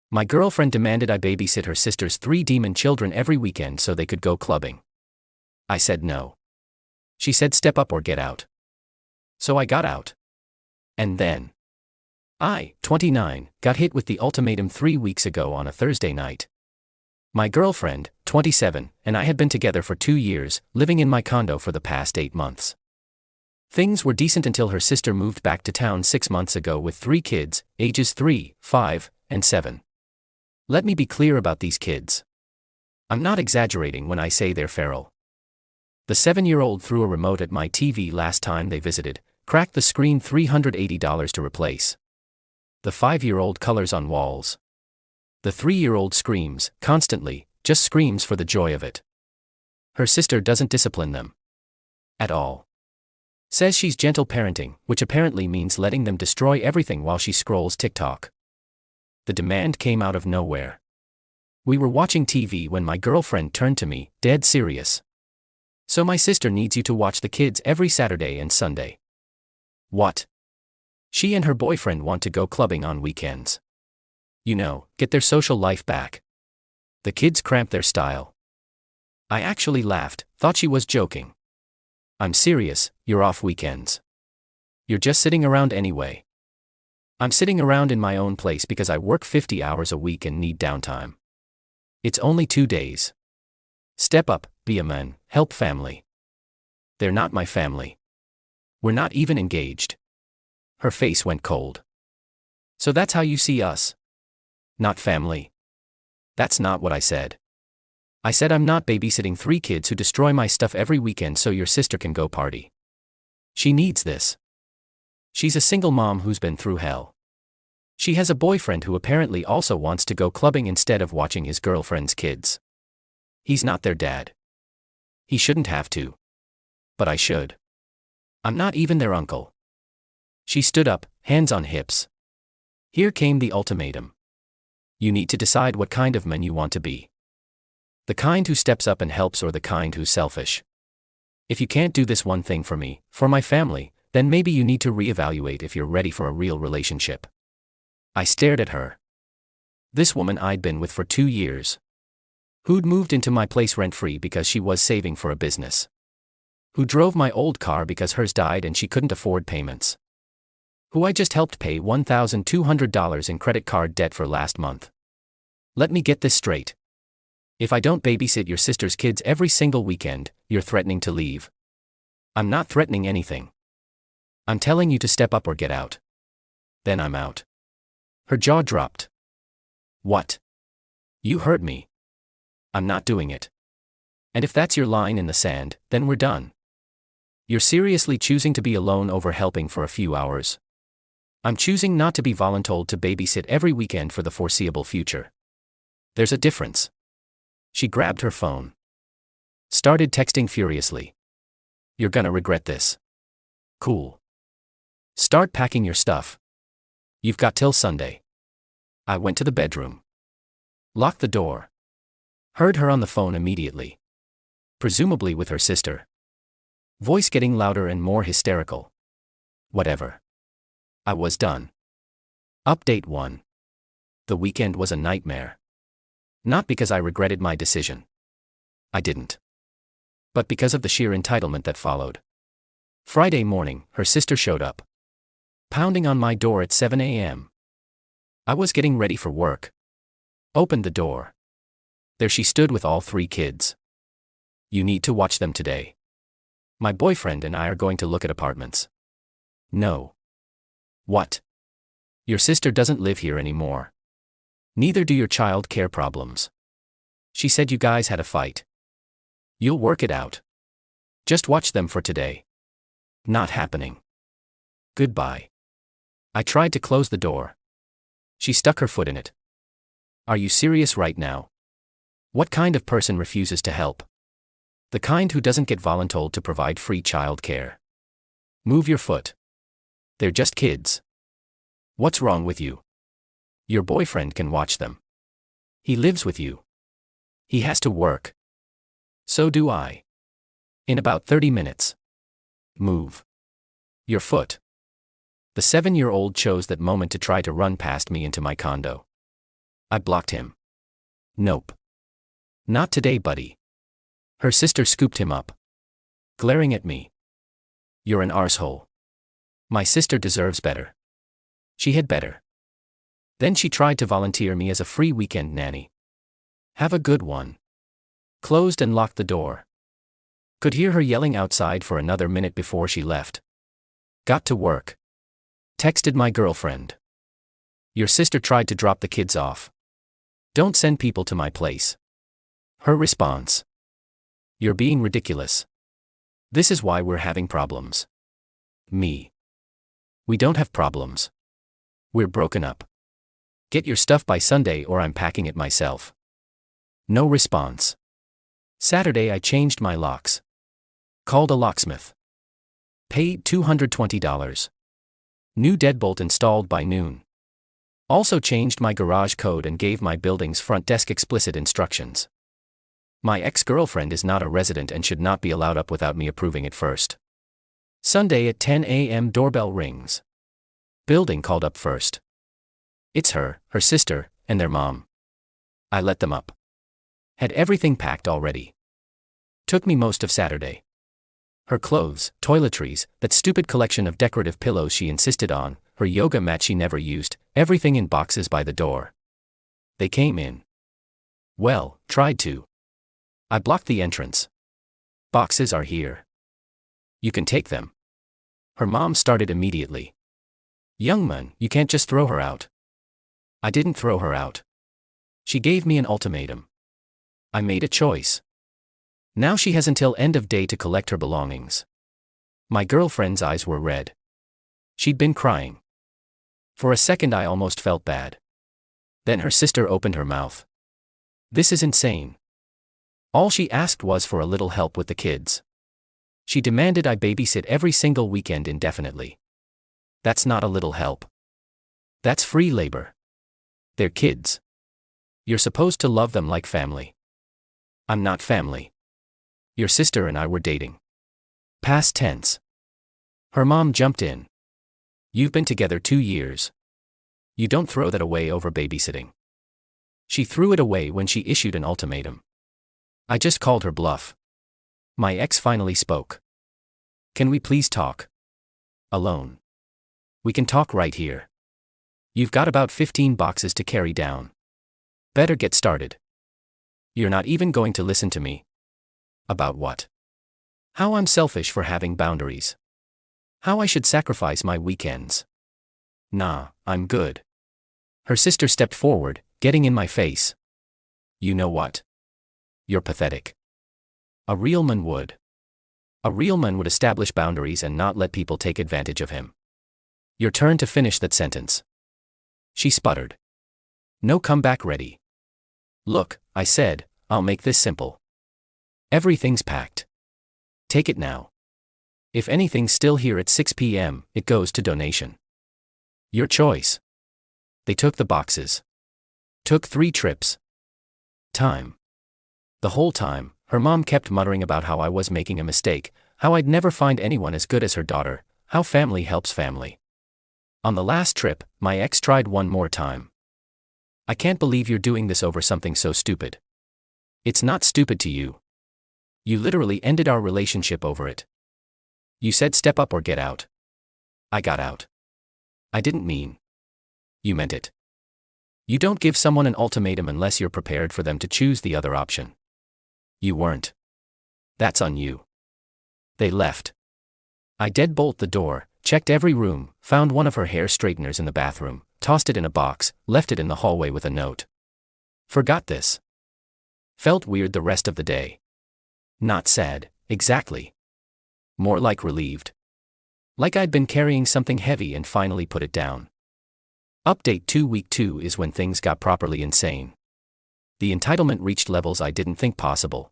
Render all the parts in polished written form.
My girlfriend demanded I babysit her sister's 3 demon children every weekend so they could go clubbing. I said no. She said step up or get out. So I got out. And then I, 29, got hit with the ultimatum 3 weeks ago on a Thursday night. My girlfriend, 27, and I had been together for 2 years, living in my condo for the past 8 months. Things were decent until her sister moved back to town 6 months ago with 3 kids, ages 3, 5, and 7. Let me be clear about these kids. I'm not exaggerating when I say they're feral. The 7-year-old threw a remote at my TV last time they visited, cracked the screen $380 to replace. The 5-year-old colors on walls. The 3-year-old screams, constantly, just screams for the joy of it. Her sister doesn't discipline them. At all. Says she's gentle parenting, which apparently means letting them destroy everything while she scrolls TikTok. The demand came out of nowhere. We were watching TV when my girlfriend turned to me, dead serious. So my sister needs you to watch the kids every Saturday and Sunday. What? She and her boyfriend want to go clubbing on weekends. You know, get their social life back. The kids cramp their style. I actually laughed, thought she was joking. I'm serious, you're off weekends. You're just sitting around anyway. I'm sitting around in my own place because I work 50 hours a week and need downtime. It's only 2 days. Step up, be a man, help family. They're not my family. We're not even engaged. Her face went cold. So that's how you see us? Not family. That's not what I said. I said I'm not babysitting 3 kids who destroy my stuff every weekend so your sister can go party. She needs this. She's a single mom who's been through hell. She has a boyfriend who apparently also wants to go clubbing instead of watching his girlfriend's kids. He's not their dad. He shouldn't have to. But I should. I'm not even their uncle. She stood up, hands on hips. Here came the ultimatum. You need to decide what kind of man you want to be. The kind who steps up and helps or the kind who's selfish. If you can't do this one thing for me, for my family, then maybe you need to reevaluate if you're ready for a real relationship. I stared at her. This woman I'd been with for 2 years. Who'd moved into my place rent-free because she was saving for a business. Who drove my old car because hers died and she couldn't afford payments. Who I just helped pay $1,200 in credit card debt for last month. Let me get this straight. If I don't babysit your sister's kids every single weekend, you're threatening to leave. I'm not threatening anything. I'm telling you to step up or get out. Then I'm out. Her jaw dropped. What? You heard me. I'm not doing it. And if that's your line in the sand, then we're done. You're seriously choosing to be alone over helping for a few hours. I'm choosing not to be voluntold to babysit every weekend for the foreseeable future. There's a difference. She grabbed her phone. Started texting furiously. You're gonna regret this. Cool. Start packing your stuff. You've got till Sunday. I went to the bedroom. Locked the door. Heard her on the phone immediately. Presumably with her sister. Voice getting louder and more hysterical. Whatever. I was done. Update 1. The weekend was a nightmare. Not because I regretted my decision. I didn't. But because of the sheer entitlement that followed. Friday morning, her sister showed up. Pounding on my door at 7 a.m. I was getting ready for work. Opened the door. There she stood with all 3 kids. You need to watch them today. My boyfriend and I are going to look at apartments. No. What? Your sister doesn't live here anymore. Neither do your child care problems. She said you guys had a fight. You'll work it out. Just watch them for today. Not happening. Goodbye. I tried to close the door. She stuck her foot in it. Are you serious right now? What kind of person refuses to help? The kind who doesn't get voluntold to provide free child care. Move your foot. They're just kids. What's wrong with you? Your boyfriend can watch them. He lives with you. He has to work. So do I. In about 30 minutes. Move your foot. The 7-year-old chose that moment to try to run past me into my condo. I blocked him. Nope. Not today, buddy. Her sister scooped him up, glaring at me. You're an arsehole. My sister deserves better. She had better. Then she tried to volunteer me as a free weekend nanny. Have a good one. Closed and locked the door. Could hear her yelling outside for another minute before she left. Got to work. Texted my girlfriend. Your sister tried to drop the kids off. Don't send people to my place. Her response. You're being ridiculous. This is why we're having problems. Me. We don't have problems. We're broken up. Get your stuff by Sunday or I'm packing it myself. No response. Saturday I changed my locks. Called a locksmith. Paid $220. New deadbolt installed by noon. Also changed my garage code and gave my building's front desk explicit instructions. My ex-girlfriend is not a resident and should not be allowed up without me approving it first. Sunday at 10 a.m. doorbell rings. Building called up first. It's her sister, and their mom. I let them up. Had everything packed already. Took me most of Saturday. Her clothes, toiletries, that stupid collection of decorative pillows she insisted on, her yoga mat she never used, everything in boxes by the door. They came in. Well, tried to. I blocked the entrance. Boxes are here. You can take them. Her mom started immediately. Young man, you can't just throw her out. I didn't throw her out. She gave me an ultimatum. I made a choice. Now she has until end of day to collect her belongings. My girlfriend's eyes were red. She'd been crying. For a second I almost felt bad. Then her sister opened her mouth. This is insane. All she asked was for a little help with the kids. She demanded I babysit every single weekend indefinitely. That's not a little help. That's free labor. They're kids. You're supposed to love them like family. I'm not family. Your sister and I were dating. Past tense. Her mom jumped in. You've been together 2 years. You don't throw that away over babysitting. She threw it away when she issued an ultimatum. I just called her bluff. My ex finally spoke. Can we please talk? Alone. We can talk right here. You've got about 15 boxes to carry down. Better get started. You're not even going to listen to me. About what? How I'm selfish for having boundaries. How I should sacrifice my weekends. Nah, I'm good. Her sister stepped forward, getting in my face. You know what? You're pathetic. A real man would. A real man would establish boundaries and not let people take advantage of him. Your turn to finish that sentence. She sputtered. No comeback ready. Look, I said, I'll make this simple. Everything's packed. Take it now. If anything's still here at 6 p.m., it goes to donation. Your choice. They took the boxes. Took 3 trips. Time. The whole time, her mom kept muttering about how I was making a mistake, how I'd never find anyone as good as her daughter, how family helps family. On the last trip, my ex tried one more time. I can't believe you're doing this over something so stupid. It's not stupid to you. You literally ended our relationship over it. You said step up or get out. I got out. I didn't mean. You meant it. You don't give someone an ultimatum unless you're prepared for them to choose the other option. You weren't. That's on you. They left. I deadbolt the door, checked every room, found one of her hair straighteners in the bathroom, tossed it in a box, left it in the hallway with a note. Forgot this. Felt weird the rest of the day. Not sad, exactly. More like relieved. Like I'd been carrying something heavy and finally put it down. Update 2 Week 2 is when things got properly insane. The entitlement reached levels I didn't think possible.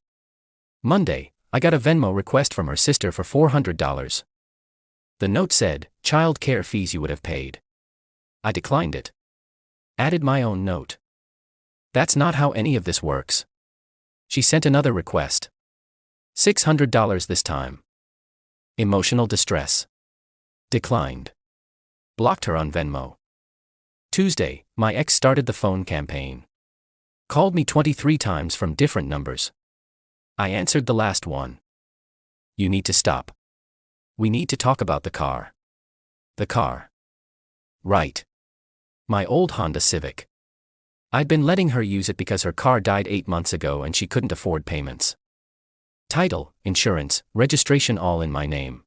Monday, I got a Venmo request from her sister for $400. The note said, child care fees you would have paid. I declined it. Added my own note. That's not how any of this works. She sent another request. $600 this time. Emotional distress. Declined. Blocked her on Venmo. Tuesday, my ex started the phone campaign. Called me 23 times from different numbers. I answered the last one. You need to stop. We need to talk about the car. The car. Right. My old Honda Civic. I'd been letting her use it because her car died 8 months ago and she couldn't afford payments. Title, insurance, registration all in my name.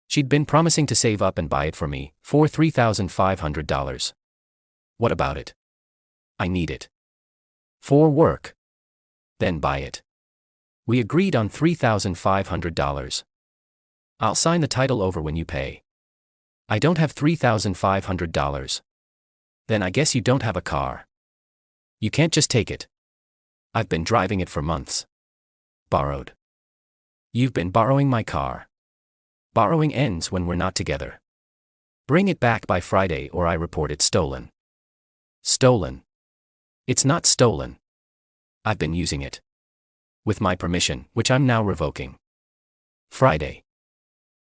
She'd been promising to save up and buy it for me, for $3,500. What about it? I need it. For work. Then buy it. We agreed on $3,500. I'll sign the title over when you pay. I don't have $3,500. Then I guess you don't have a car. You can't just take it. I've been driving it for months. Borrowed. You've been borrowing my car. Borrowing ends when we're not together. Bring it back by Friday or I report it stolen. Stolen. It's not stolen. I've been using it. With my permission, which I'm now revoking. Friday.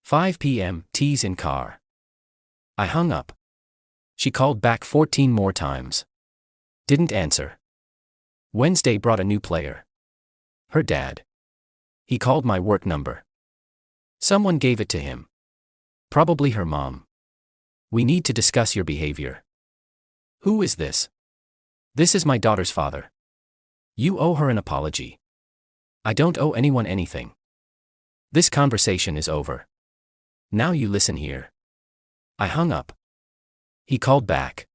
5 p.m., tease in car. I hung up. She called back 14 more times. Didn't answer. Wednesday brought a new player. Her dad. He called my work number. Someone gave it to him. Probably her mom. We need to discuss your behavior. Who is this? This is my daughter's father. You owe her an apology. I don't owe anyone anything. This conversation is over. Now you listen here. I hung up. He called back.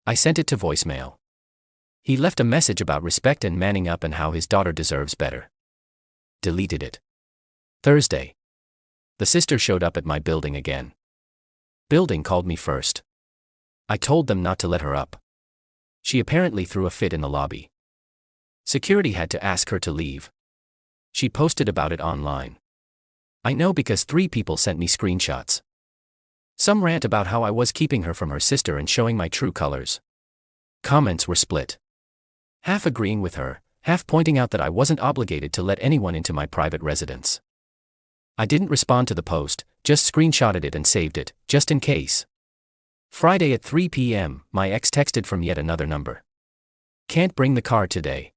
I sent it to voicemail. He left a message about respect and manning up and how his daughter deserves better. Deleted it. Thursday. The sister showed up at my building again. Building called me first. I told them not to let her up. She apparently threw a fit in the lobby. Security had to ask her to leave. She posted about it online. I know because 3 people sent me screenshots. Some rant about how I was keeping her from her sister and showing my true colors. Comments were split. Half agreeing with her, half pointing out that I wasn't obligated to let anyone into my private residence. I didn't respond to the post, just screenshotted it and saved it, just in case. Friday at 3 p.m., my ex texted from yet another number. Can't bring the car today.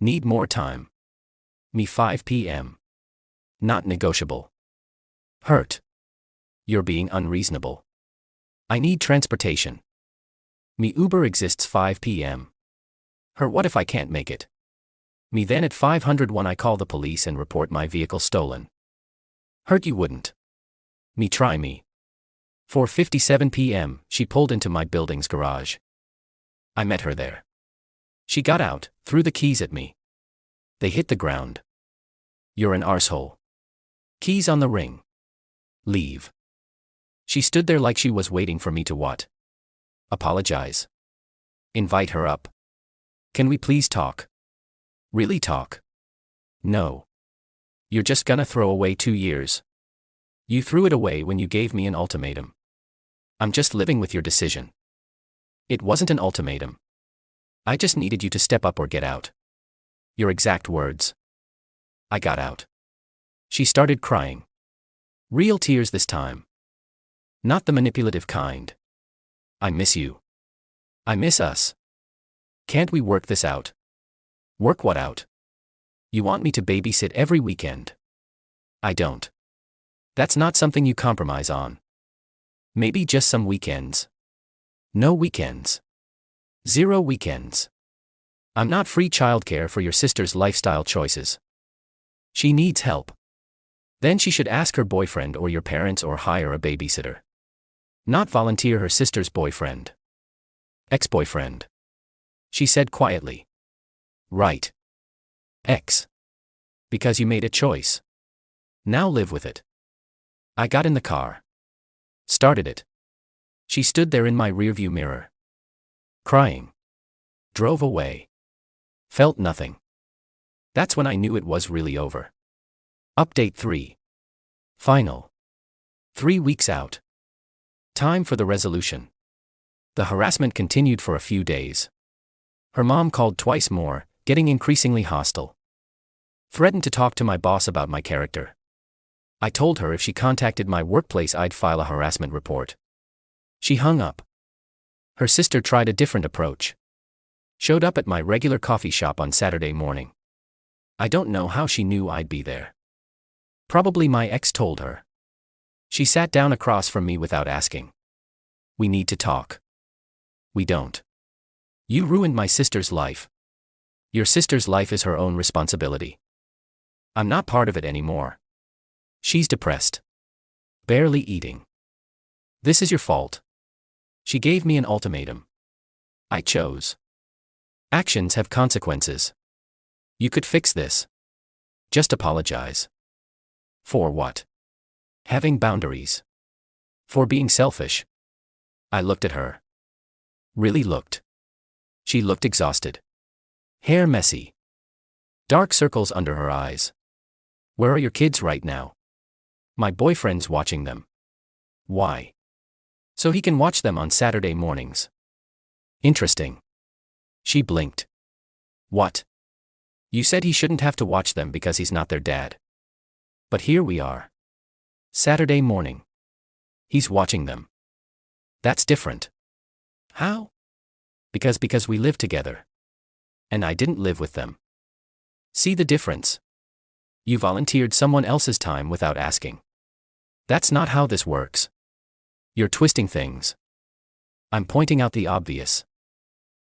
Need more time. Me 5 p.m. Not negotiable. Hurt. You're being unreasonable. I need transportation. Me Uber exists 5 p.m. Her what if I can't make it? Me then at 501 I call the police and report my vehicle stolen. Hurt you wouldn't. Me try me. 4:57 p.m., she pulled into my building's garage. I met her there. She got out, threw the keys at me. They hit the ground. You're an arsehole. Keys on the ring. Leave. She stood there like she was waiting for me to what? Apologize. Invite her up. Can we please talk? Really talk? No. You're just gonna throw away 2 years. You threw it away when you gave me an ultimatum. I'm just living with your decision. It wasn't an ultimatum. I just needed you to step up or get out. Your exact words. I got out. She started crying. Real tears this time. Not the manipulative kind. I miss you. I miss us. Can't we work this out? Work what out? You want me to babysit every weekend. I don't. That's not something you compromise on. Maybe just some weekends. No weekends. 0 weekends. I'm not free childcare for your sister's lifestyle choices. She needs help. Then she should ask her boyfriend or your parents or hire a babysitter. Not volunteer her sister's boyfriend. Ex-boyfriend. She said quietly. Right. Ex. Because you made a choice. Now live with it. I got in the car. Started it. She stood there in my rearview mirror. Crying. Drove away. Felt nothing. That's when I knew it was really over. Update 3. Final. 3 weeks out. Time for the resolution. The harassment continued for a few days. Her mom called twice more, getting increasingly hostile. Threatened to talk to my boss about my character. I told her if she contacted my workplace I'd file a harassment report. She hung up. Her sister tried a different approach. Showed up at my regular coffee shop on Saturday morning. I don't know how she knew I'd be there. Probably my ex told her. She sat down across from me without asking. We need to talk. We don't. You ruined my sister's life. Your sister's life is her own responsibility. I'm not part of it anymore. She's depressed. Barely eating. This is your fault. She gave me an ultimatum. I chose. Actions have consequences. You could fix this. Just apologize. For what? Having boundaries. For being selfish. I looked at her. Really looked. She looked exhausted. Hair messy. Dark circles under her eyes. Where are your kids right now? My boyfriend's watching them. Why? So he can watch them on Saturday mornings. Interesting. She blinked. What? You said he shouldn't have to watch them because he's not their dad. But here we are. Saturday morning. He's watching them. That's different. How? Because we live together. And I didn't live with them. See the difference? You volunteered someone else's time without asking. That's not how this works. You're twisting things. I'm pointing out the obvious.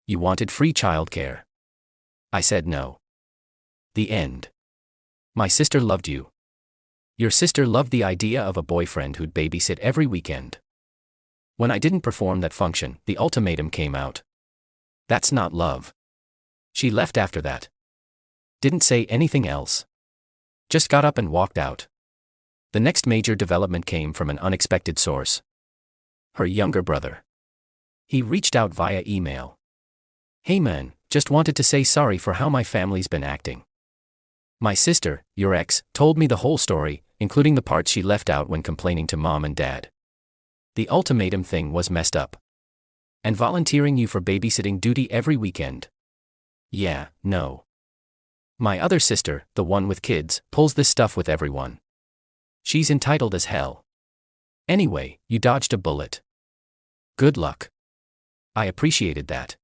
You wanted free childcare. I said no. The end. My sister loved you. Your sister loved the idea of a boyfriend who'd babysit every weekend. When I didn't perform that function, the ultimatum came out. That's not love. She left after that. Didn't say anything else. Just got up and walked out. The next major development came from an unexpected source. Her younger brother. He reached out via email. Hey man, just wanted to say sorry for how my family's been acting. My sister, your ex, told me the whole story, including the parts she left out when complaining to mom and dad. The ultimatum thing was messed up. And volunteering you for babysitting duty every weekend. Yeah, no. My other sister, the one with kids, pulls this stuff with everyone. She's entitled as hell. Anyway, you dodged a bullet. Good luck. I appreciated that.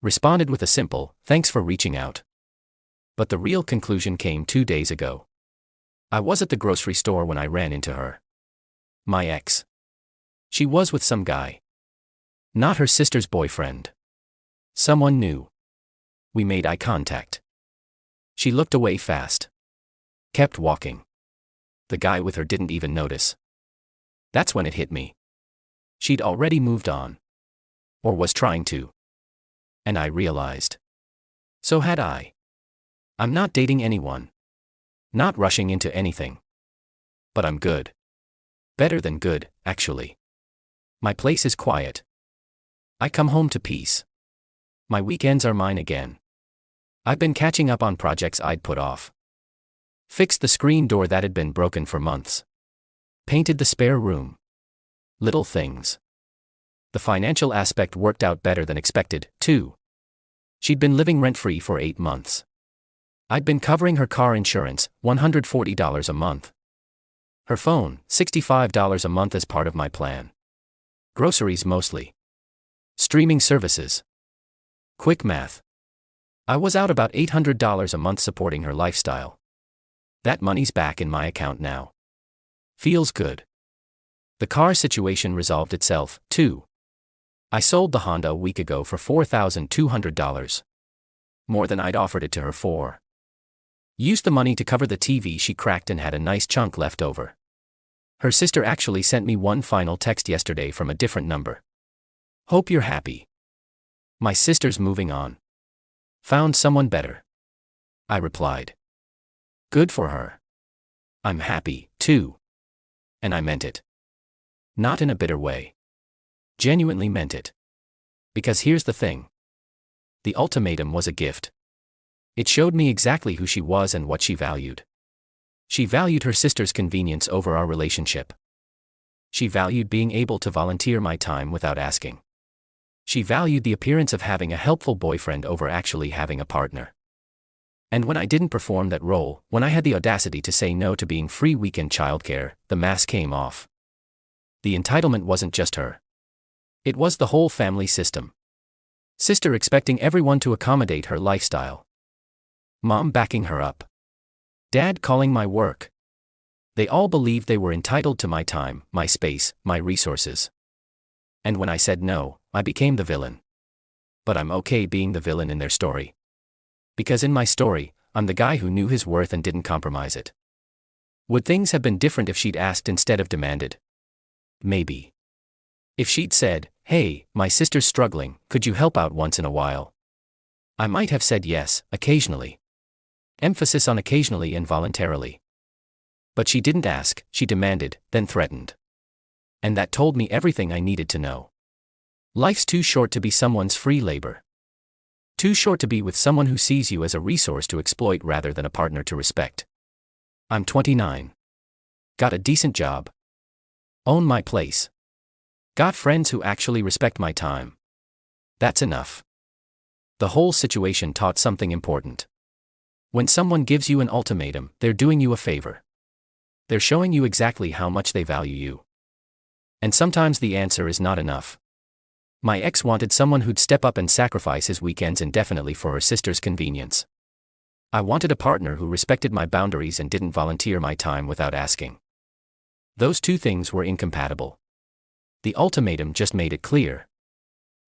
Responded with a simple, thanks for reaching out. But the real conclusion came 2 days ago. I was at the grocery store when I ran into her. My ex. She was with some guy. Not her sister's boyfriend. Someone new. We made eye contact. She looked away fast. Kept walking. The guy with her didn't even notice. That's when it hit me. She'd already moved on. Or was trying to. And I realized. So had I. I'm not dating anyone. Not rushing into anything. But I'm good. Better than good, actually. My place is quiet. I come home to peace. My weekends are mine again. I've been catching up on projects I'd put off. Fixed the screen door that had been broken for months. Painted the spare room. Little things. The financial aspect worked out better than expected, too. She'd been living rent-free for 8 months. I'd been covering her car insurance, $140 a month. Her phone, $65 a month as part of my plan. Groceries mostly. Streaming services. Quick math. I was out about $800 a month supporting her lifestyle. That money's back in my account now. Feels good. The car situation resolved itself, too. I sold the Honda a week ago for $4,200. More than I'd offered it to her for. Used the money to cover the TV she cracked and had a nice chunk left over. Her sister actually sent me one final text yesterday from a different number. Hope you're happy. My sister's moving on. Found someone better. I replied. Good for her. I'm happy, too. And I meant it. Not in a bitter way. Genuinely meant it. Because here's the thing. The ultimatum was a gift. It showed me exactly who she was and what she valued. She valued her sister's convenience over our relationship. She valued being able to volunteer my time without asking. She valued the appearance of having a helpful boyfriend over actually having a partner. And when I didn't perform that role, when I had the audacity to say no to being free weekend childcare, the mask came off. The entitlement wasn't just her. It was the whole family system. Sister expecting everyone to accommodate her lifestyle. Mom backing her up. Dad calling my work. They all believed they were entitled to my time, my space, my resources. And when I said no, I became the villain. But I'm okay being the villain in their story. Because in my story, I'm the guy who knew his worth and didn't compromise it. Would things have been different if she'd asked instead of demanded? Maybe. If she'd said, "Hey, my sister's struggling, could you help out once in a while?" I might have said yes, occasionally. Emphasis on occasionally and voluntarily. But she didn't ask, she demanded, then threatened. And that told me everything I needed to know. Life's too short to be someone's free labor. Too short to be with someone who sees you as a resource to exploit rather than a partner to respect. I'm 29. Got a decent job. Own my place. Got friends who actually respect my time. That's enough. The whole situation taught something important. When someone gives you an ultimatum, they're doing you a favor. They're showing you exactly how much they value you. And sometimes the answer is not enough. My ex wanted someone who'd step up and sacrifice his weekends indefinitely for her sister's convenience. I wanted a partner who respected my boundaries and didn't volunteer my time without asking. Those two things were incompatible. The ultimatum just made it clear.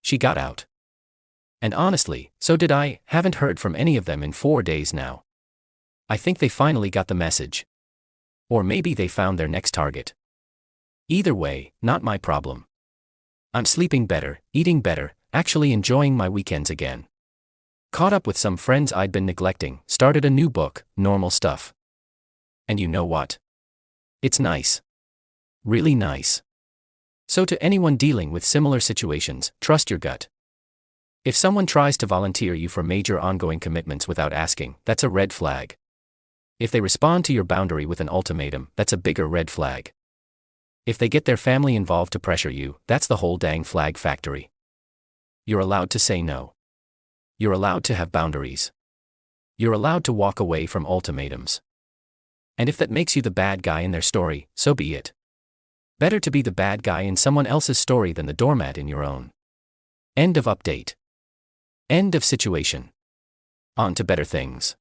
She got out. And honestly, so did I. Haven't heard from any of them in 4 days now. I think they finally got the message. Or maybe they found their next target. Either way, not my problem. I'm sleeping better, eating better, actually enjoying my weekends again. Caught up with some friends I'd been neglecting, started a new book, Normal Stuff. And you know what? It's nice. Really nice. So to anyone dealing with similar situations, trust your gut. If someone tries to volunteer you for major ongoing commitments without asking, that's a red flag. If they respond to your boundary with an ultimatum, that's a bigger red flag. If they get their family involved to pressure you, that's the whole dang flag factory. You're allowed to say no. You're allowed to have boundaries. You're allowed to walk away from ultimatums. And if that makes you the bad guy in their story, so be it. Better to be the bad guy in someone else's story than the doormat in your own. End of update. End of situation. On to better things.